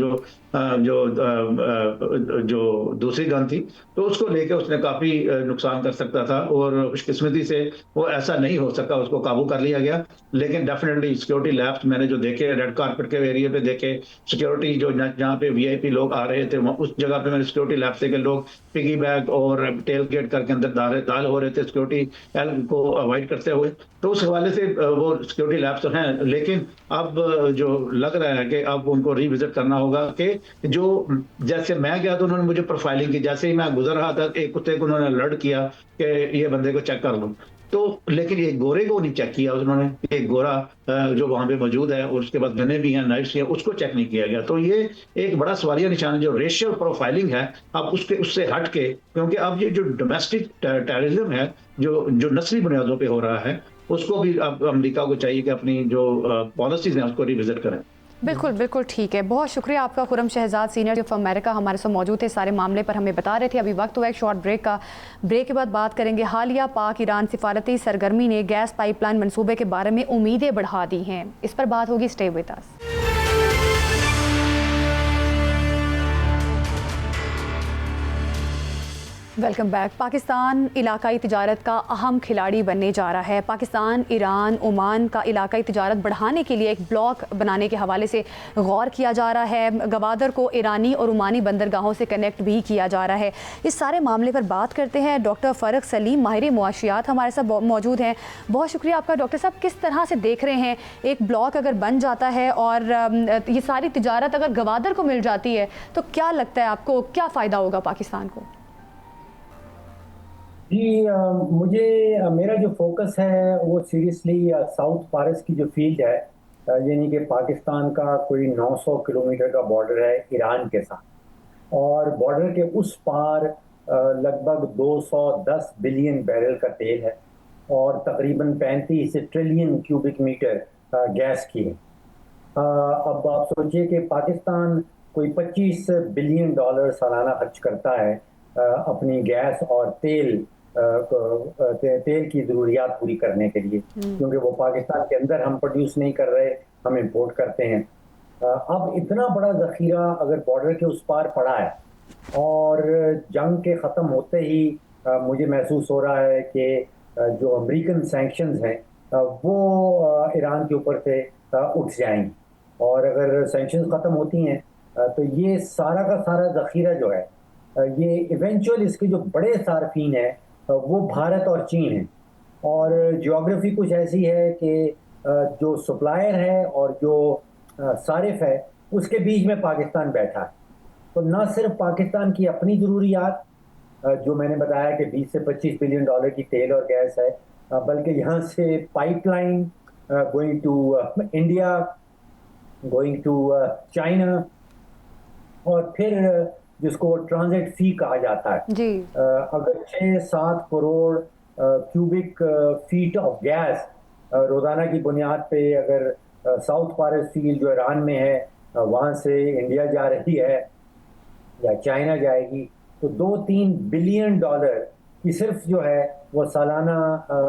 जो दूसरी गन थी, तो उसको लेके उसने काफी नुकसान नुकसान कर सकता था, और खुशकिस्मती से वो ऐसा नहीं हो सका, उसको काबू कर लिया गया। लेकिन डेफिनेटली सिक्योरिटी लैब्स मैंने जो देखे, रेड कारपेट के एरिया पे देखे, सिक्योरिटी जो जहाँ पे वीआईपी लोग आ रहे थे उस जगह पे मैंने सिक्योरिटी लैब से के लोग पिगी बैग और टेल गेट करके अंदर दाल हो रहे थे सिक्योरिटी को अवॉइड करते हुए। तो उस हवाले से वो सिक्योरिटी लैब्स तो हैं, लेकिन अब जो लग रहा है कि अब उनको रिविजिट करना होगा कि जो जैसे मैं गया तो उन्होंने मुझे प्रोफाइलिंग की, जैसे ही मैं गुजर रहा था एक कुत्ते को उन्होंने अलर्ट किया कि ये बंदे को चेक कर लो। तो लेकिन ये गोरे को नहीं चेक किया उन्होंने, एक गोरा जो वहां पे मौजूद है और उसके बाद गने भी हैं, नाइफ्स हैं, उसको चेक नहीं किया गया। तो ये एक बड़ा सवालिया निशान है जो रेशियल प्रोफाइलिंग है, अब उससे हट के, क्योंकि अब ये जो डोमेस्टिक टेररिज्म है जो नस्ली बुनियादों पे हो रहा है, उसको भी अब अमेरिका को चाहिए कि अपनी जो पॉलिसीज हैं उसको रिविजिट करें। बिल्कुल बिल्कुल ठीक है, बहुत शुक्रिया आपका Khurram Shahzad, senior of America हमारे साथ मौजूद थे, सारे मामले पर हमें बता रहे थे। अभी वक्त हुआ एक शॉर्ट ब्रेक का, ब्रेक के बाद बात करेंगे हालिया पाक ईरान सिफारती सरगर्मी ने गैस पाइपलाइन मंसूबे के बारे में उम्मीदें बढ़ा दी हैं, इस पर बात होगी। Stay with us. Welcome back. Pakistan इलाकाई तिजारत का अहम खिलाड़ी बनने जा रहा है। पाकिस्तान ईरान ओमान का इलाकाई तिजारत बढ़ाने के लिए एक ब्लॉक बनाने के हवाले से गौर किया जा रहा है। गवादर को ईरानी और ओमानी बंदरगाहों से कनेक्ट भी किया जा रहा है। इस सारे मामले पर बात करते हैं। डॉक्टर फ़रक सलीम माहिर मुआशियात हमारे साथ मौजूद हैं। बहुत शुक्रिया आपका डॉक्टर साहब। किस तरह से देख रहे हैं, एक ब्लॉक अगर बन जाता है और ये सारी तिजारत अगर गवादर को मिल जाती है तो क्या लगता है आपको, क्या फ़ायदा होगा पाकिस्तान को? जी, मुझे मेरा जो फोकस है वो सीरियसली साउथ फारस की जो फील्ड है, यानी कि पाकिस्तान का कोई 900 किलोमीटर का बॉर्डर है ईरान के साथ, और बॉर्डर के उस पार लगभग 210 बिलियन बैरल का तेल है और तकरीबन 35 ट्रिलियन क्यूबिक मीटर गैस की है। अब आप सोचिए कि पाकिस्तान कोई 25 बिलियन डॉलर सालाना खर्च करता है अपनी गैस और तेल की ज़रूरियात पूरी करने के लिए, क्योंकि वो पाकिस्तान के अंदर हम प्रोड्यूस नहीं कर रहे, हम इंपोर्ट करते हैं। अब इतना बड़ा ज़ख़ीरा अगर बॉर्डर के उस पार पड़ा है और जंग के ख़त्म होते ही मुझे महसूस हो रहा है कि जो अमेरिकन सैंक्शंस हैं वो ईरान के ऊपर से उठ जाएंगी, और अगर सैंक्शंस ख़त्म होती हैं तो ये सारा का सारा ज़ख़ीरा जो है, ये इवेंचुअल इसके जो बड़े सार्फिन हैं वो भारत और चीन हैं, और ज्योग्राफी कुछ ऐसी है कि जो सप्लायर है और जो सारिफ है उसके बीच में पाकिस्तान बैठा है। तो न सिर्फ पाकिस्तान की अपनी ज़रूरियात जो मैंने बताया कि 20 से 25 बिलियन डॉलर की तेल और गैस है, बल्कि यहाँ से pipeline going to India, going to China, और फिर जिसको ट्रांजिट फी कहा जाता है जी। अगर 6-7 crore cubic feet of gas रोज़ाना की बुनियाद पे अगर साउथ फारस फील्ड जो ईरान में है वहाँ से इंडिया जा रही है या चाइना जाएगी, तो 2-3 बिलियन डॉलर की सिर्फ जो है वो सालाना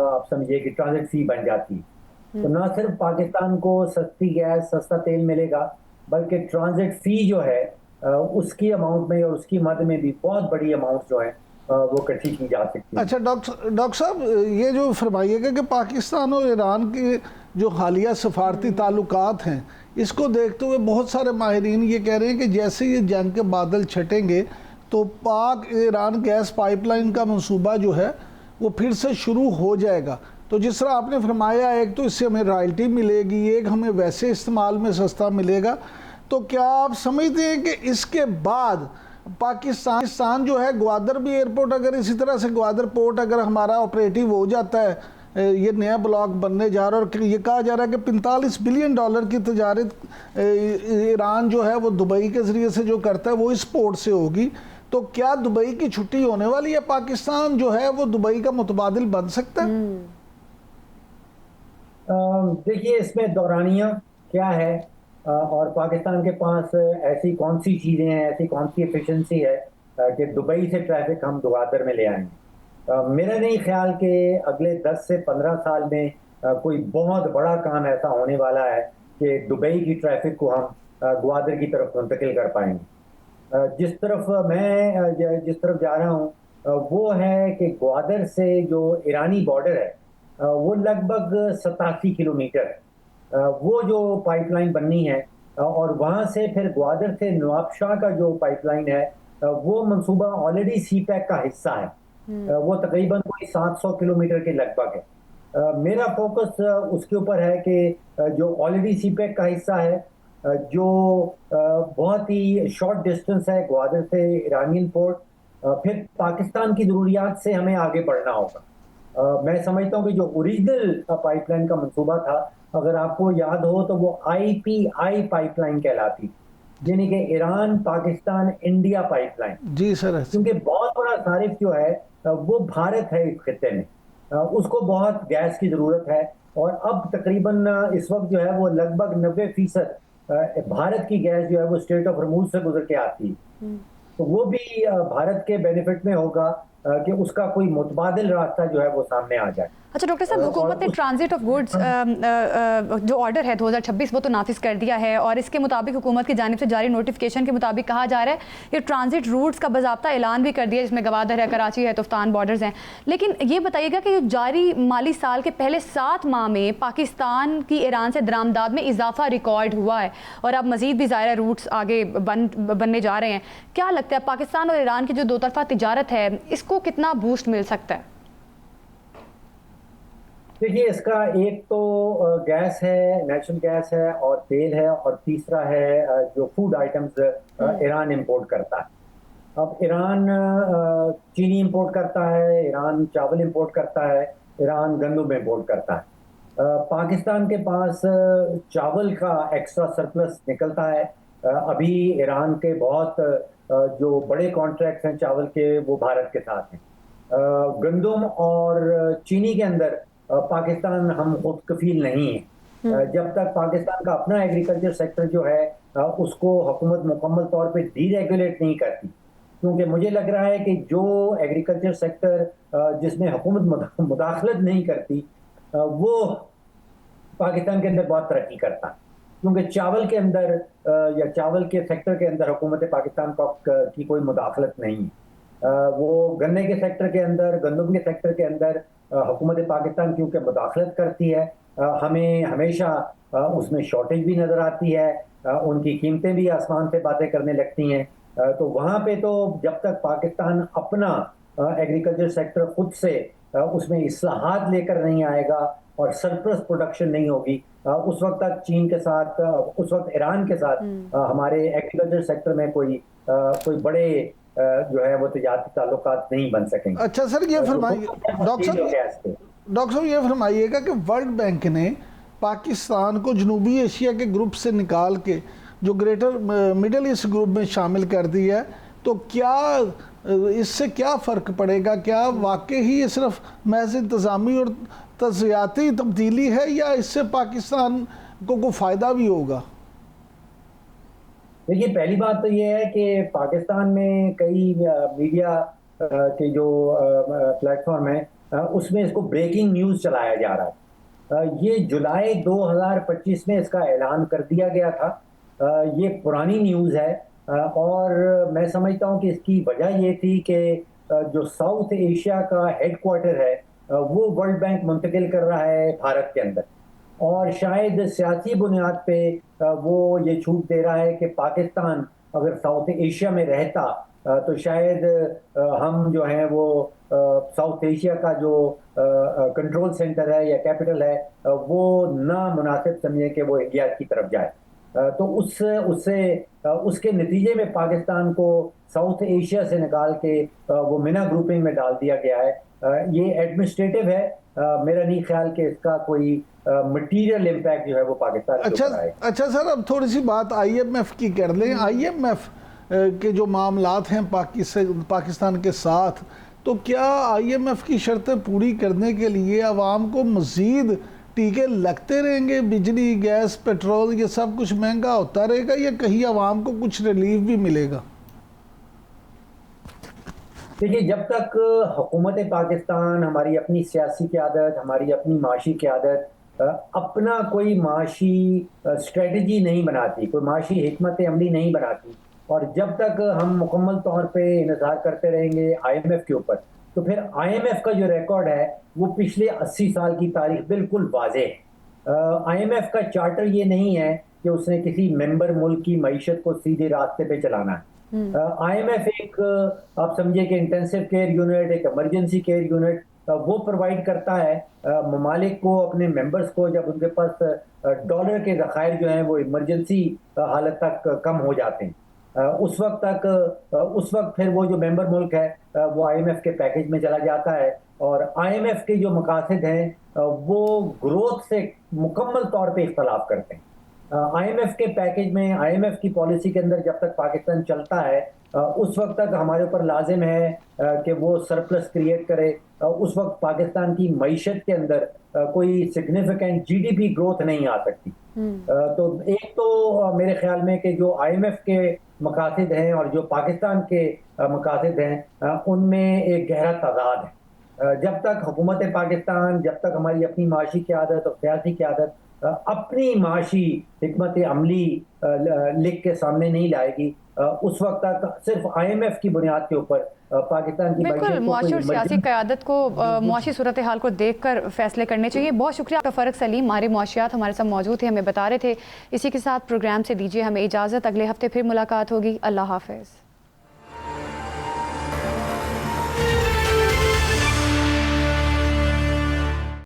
आप समझिए कि ट्रांजिट फी बन जाती है। तो ना सिर्फ पाकिस्तान को सस्ती गैस सस्ता तेल मिलेगा, बल्कि ट्रांजिट फी जो है उसकी अमाउंट में और उसकी मद में भी बहुत बड़ी अमाउंट जो है वो इकट्ठी की जा सकती है। अच्छा डॉक्टर साहब, ये जो फरमाइएगा कि पाकिस्तान और ईरान के जो हालिया सफारती ताल्लुकात हैं, इसको देखते हुए बहुत सारे माहिरीन ये कह रहे हैं कि जैसे ये जंग के बादल छटेंगे तो पाक ईरान गैस पाइपलाइन का मंसूबा जो है वो फिर से शुरू हो जाएगा। तो जिस तरह आपने फरमाया, एक तो इससे हमें रॉयल्टी मिलेगी, एक हमें वैसे इस्तेमाल में सस्ता मिलेगा, तो क्या आप समझते हैं कि इसके बाद पाकिस्तान जो है ग्वादर भी एयरपोर्ट, अगर इसी तरह से ग्वादर पोर्ट अगर हमारा ऑपरेटिव हो जाता है, ये नया ब्लॉक बनने जा रहा है और ये कहा जा रहा है कि 45 बिलियन डॉलर की तजारत ईरान जो है वो दुबई के ज़रिए से जो करता है वो इस पोर्ट से होगी, तो क्या दुबई की छुट्टी होने वाली है? पाकिस्तान जो है वो दुबई का मुतबादिल बन सकता है? देखिए, इसमें दौरानिया क्या है और पाकिस्तान के पास ऐसी कौन सी चीज़ें हैं, ऐसी कौन सी एफिशिएंसी है कि दुबई से ट्रैफिक हम ग्वादर में ले आएंगे। मेरा नहीं ख्याल कि अगले 10 से 15 साल में कोई बहुत बड़ा काम ऐसा होने वाला है कि दुबई की ट्रैफिक को हम ग्वादर की तरफ मुंतकिल कर पाएंगे। जिस तरफ जा रहा हूँ वो है कि ग्वादर से जो ईरानी बॉर्डर है वो लगभग 87 किलोमीटर वो जो पाइपलाइन बननी है और वहाँ से फिर ग्वादर से नवाबशाह का जो पाइपलाइन है वो मंसूबा ऑलरेडी सीपैक का हिस्सा है। वो तकरीबन कोई 700 किलोमीटर के लगभग है। मेरा फोकस उसके ऊपर है कि जो ऑलरेडी सीपैक का हिस्सा है जो बहुत ही शॉर्ट डिस्टेंस है ग्वादर से ईरानियन पोर्ट, फिर पाकिस्तान की ज़रूरियात से हमें आगे बढ़ना होगा। मैं समझता हूँ कि जो ओरिजिनल पाइपलाइन का मंसूबा था, अगर आपको याद हो तो वो IPI पाइपलाइन कहलाती, यानी कि ईरान पाकिस्तान इंडिया पाइपलाइन। जी सर। क्योंकि बहुत बड़ा सारिफ जो है वो भारत है इस खित्ते में, उसको बहुत गैस की ज़रूरत है और अब तकरीबन इस वक्त जो है वो लगभग 90% भारत की गैस जो है वो स्ट्रेट ऑफ हॉर्मुज़ से गुजर के आती है। तो वो भी भारत के बेनिफिट में होगा कि उसका कोई मुतबादिल रास्ता जो है वो सामने आ जाए। अच्छा डॉक्टर साहब, हुकूमत ने ट्रांजिट ऑफ गुड्स जो ऑर्डर है 2026 वो तो नाफिज कर दिया है और इसके मुताबिक हुकूमत की जानिब से जारी नोटिफिकेशन के मुताबिक कहा जा रहा है कि ट्रांजिट रूट्स का बाज़ाब्ता ऐलान भी कर दिया, जिसमें गवादर है, कराची है, तुफ्तान बॉर्डर्स हैं। लेकिन ये बताइएगा कि जारी माली साल के पहले 7 माह में पाकिस्तान की ईरान से दरामदाद में इजाफा रिकॉर्ड हुआ है और अब मज़ीद भी ज़ाहिर रूट्स आगे बनने जा रहे हैं। क्या लगता है पाकिस्तान और ईरान की जो दो तरफा तिजारत है इसको कितना बूस्ट मिल सकता है? देखिए, इसका एक तो गैस है, नेचुरल गैस है और तेल है और तीसरा है जो फूड आइटम्स ईरान इंपोर्ट करता है। अब ईरान चीनी इंपोर्ट करता है, ईरान चावल इंपोर्ट करता है, ईरान गंदम इंपोर्ट करता है। पाकिस्तान के पास चावल का एक्स्ट्रा सरप्लस निकलता है। अभी ईरान के बहुत जो बड़े कॉन्ट्रैक्ट्स हैं चावल के वो भारत के साथ हैं। गंदम और चीनी के अंदर पाकिस्तान हम खुद कफील नहीं है। जब तक पाकिस्तान का अपना एग्रीकल्चर सेक्टर जो है उसको हुकूमत मुकम्मल तौर पे डीरेगुलेट नहीं करती, क्योंकि मुझे लग रहा है कि जो एग्रीकल्चर सेक्टर जिसमें हुकूमत मुदाखलत नहीं करती वो पाकिस्तान के अंदर बहुत तरक्की करता है। क्योंकि चावल के अंदर या चावल के सेक्टर के अंदर हुकूमत पाकिस्तान की कोई मुदाखलत नहीं है। वो गन्ने के सेक्टर के अंदर, गंदम के सेक्टर के अंदर हुकूमत पाकिस्तान क्योंकि मुदाखलत करती है, हमें हमेशा उसमें शॉर्टेज भी नज़र आती है, उनकी कीमतें भी आसमान से बातें करने लगती हैं। तो वहाँ पे तो जब तक पाकिस्तान अपना एग्रीकल्चर सेक्टर खुद से उसमें इस्लाहात लेकर नहीं आएगा और सरप्लस प्रोडक्शन नहीं होगी, उस वक्त तक चीन के साथ, उस वक्त ईरान के साथ हमारे एग्रीकल्चर सेक्टर में कोई बड़े जो है वो तिजारती ताल्लुकात नहीं बन सकेंगे। अच्छा सर, ये फरमाइए डॉक्टर साहब ये फरमाइएगा कि वर्ल्ड बैंक ने पाकिस्तान को जनूबी एशिया के ग्रुप से निकाल के जो ग्रेटर मिडल ईस्ट ग्रुप में शामिल कर दिया है, तो क्या इससे क्या फ़र्क पड़ेगा? क्या वाकई ही ये सिर्फ महज इंतज़ामी और तज़ियाती तब्दीली है या इससे पाकिस्तान को कोई फ़ायदा भी होगा? देखिए, पहली बात तो ये है कि पाकिस्तान में कई मीडिया के जो प्लेटफॉर्म है उसमें इसको ब्रेकिंग न्यूज़ चलाया जा रहा है। ये जुलाई 2025 में इसका ऐलान कर दिया गया था। ये पुरानी न्यूज़ है और मैं समझता हूँ कि इसकी वजह ये थी कि जो साउथ एशिया का हेडक्वार्टर है वो वर्ल्ड बैंक मुंतकिल कर रहा है भारत के अंदर, और शायद सियासी बुनियाद पे वो ये छूट दे रहा है कि पाकिस्तान अगर साउथ एशिया में रहता तो शायद हम जो हैं वो साउथ एशिया का जो कंट्रोल सेंटर है या कैपिटल है वो ना मुनासिब समझे कि वो इंडिया की तरफ जाए। तो उसके नतीजे में पाकिस्तान को साउथ एशिया से निकाल के वो मिना ग्रुपिंग में डाल दिया गया है। ये एडमिनिस्ट्रेटिव है, मेरा नहीं ख्याल कि इसका कोई मटीरियल इम्पैक्ट जो है वो पाकिस्तान के ऊपर आएगा। अच्छा सर, अब थोड़ी सी बात IMF की कर लें। IMF के जो मामलात हैं पाकिस्तान के साथ, तो क्या IMF की शर्तें पूरी करने के लिए आवाम को मज़ीद टीके लगते रहेंगे? बिजली, गैस, पेट्रोल ये सब कुछ महंगा होता रहेगा या कहीं आवाम को कुछ रिलीफ भी मिलेगा? देखिए, जब तक हुकूमत पाकिस्तान, हमारी अपनी सियासी क़यादत, हमारी अपनी माशी क़यादत अपना कोई माशी स्ट्रेटजी नहीं बनाती, कोई माशी हिकमत अमली नहीं बनाती, और जब तक हम मुकम्मल तौर पे इंतजार करते रहेंगे IMF के ऊपर, तो फिर IMF का जो रिकॉर्ड है वो पिछले 80 साल की तारीख बिल्कुल वाज़ेह है। IMF का चार्टर ये नहीं है कि उसने किसी मेंबर मुल्क की मईशत को सीधे रास्ते पे चलाना है। IMF एक आप समझिए कि इंटेंसिव केयर यूनिट, एक इमरजेंसी केयर यूनिट वो प्रोवाइड करता है ममालिक को, अपने मेंबर्स को, जब उनके पास डॉलर के ज़खायर जो हैं वो इमरजेंसी हालत तक कम हो जाते हैं। उस वक्त फिर वो जो मेंबर मुल्क है वो IMF के पैकेज में चला जाता है, और IMF के जो मकासद हैं वो ग्रोथ से मुकम्मल तौर पे इख्तलाफ करते हैं। IMF के पैकेज में, IMF की पॉलिसी के अंदर जब तक पाकिस्तान चलता है उस वक्त तक हमारे ऊपर लाजिम है कि वो सरप्लस क्रिएट करे। उस वक्त पाकिस्तान की मईशत के अंदर कोई सिग्निफिकेंट GDP ग्रोथ नहीं आ सकती। तो एक तो मेरे ख्याल में कि जो IMF के मकासद हैं और जो पाकिस्तान के मकासद हैं उनमें एक गहरा तज़ाद है। जब तक हुकूमत पाकिस्तान, जब तक हमारी अपनी माशी क़यादत और सियासी क़यादत अपनी माशी हिकमत अमली लिख के सामने नहीं लाएगी, उस वक्त तक सिर्फ IMF की बुनियाद के ऊपर पाकिस्तान की बिल्कुल मुआशी और सियासी क़यादत को मुआशी सूरत हाल को देख कर फैसले करने चाहिए। बहुत शुक्रिया आपका फ़र्क सलीम, हमारे मुआशियात हमारे साथ मौजूद थे, हमें बता रहे थे। इसी के साथ प्रोग्राम से दीजिए हमें इजाज़त, अगले हफ्ते फिर मुलाकात होगी। अल्लाह हाफ़िज़।